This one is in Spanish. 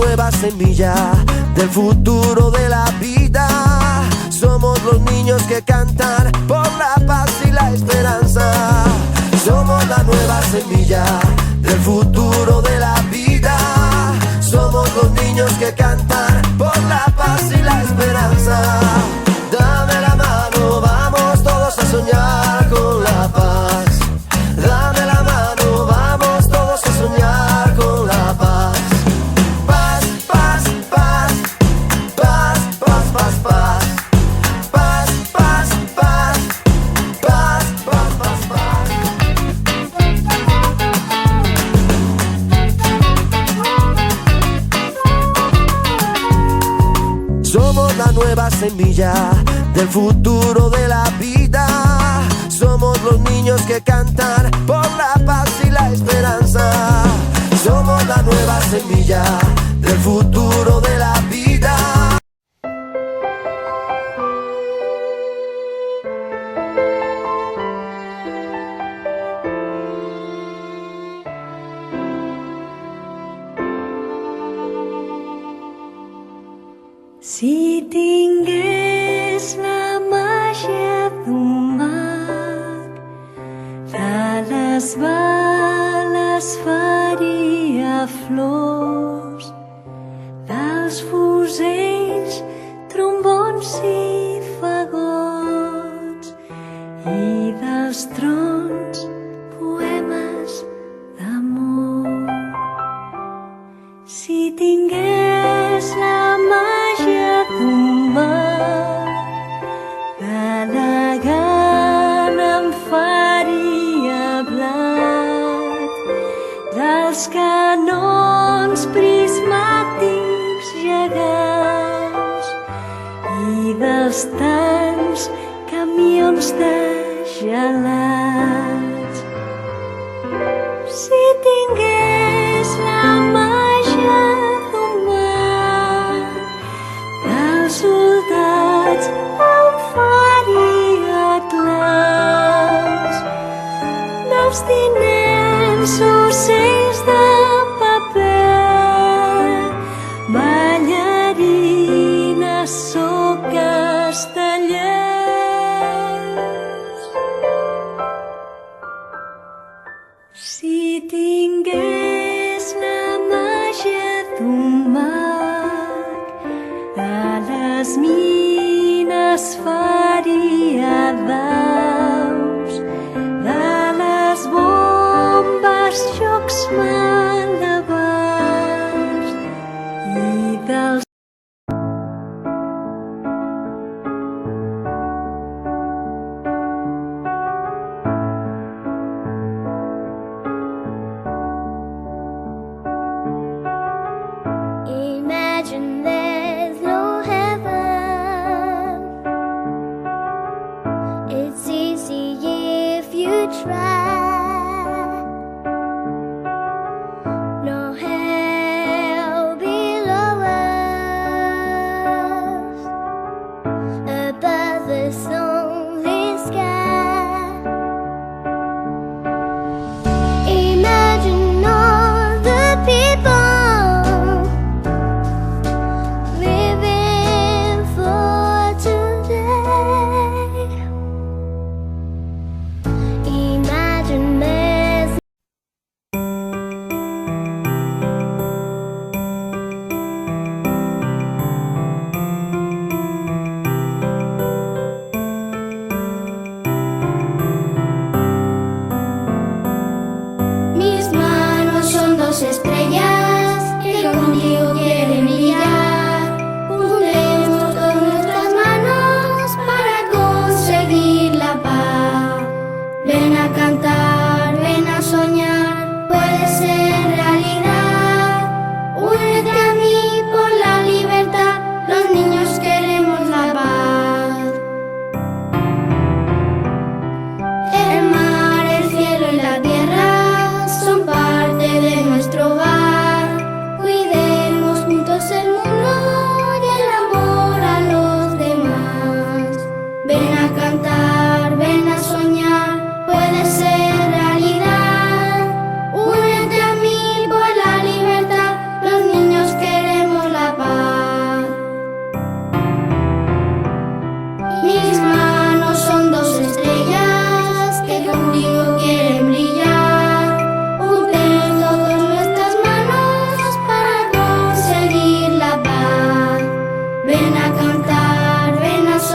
nueva semilla del futuro de la vida. Somos los niños que cantan por la paz y la esperanza. Somos la nueva semilla del futuro de la vida. Somos los niños que cantan por la paz y la esperanza. Dame la mano, vamos todos a soñar con la paz. Dame la mano, vamos todos a soñar con la paz. Paz, paz, paz, paz, paz, paz, paz. Paz, paz, paz, paz, paz, paz, paz. Somos la nueva semilla del futuro de la vida. Somos los niños que cantan por la paz y la esperanza. Somos la nueva semilla del futuro de la vida. Si tingués la màgia d'un mag, de les bales faria flors, dels fusells, trombons i fagots, i dels trons, poemes d'amor. Si tingués la màgia d'un mag, de la gana em faria blat, dels canons prismàtics gegants i dels tants camions de gelats. Si tingués la màgia d'un mag, dels soldats em faria clars, dels tinents ocells de paper, ballarines o castellers. Si tingués la màgia d'un mag, de les mines faria daus, de les bombes jocs malabars i dels Imagine there's no heaven. It's easy if you try. No hell below us, above the sun.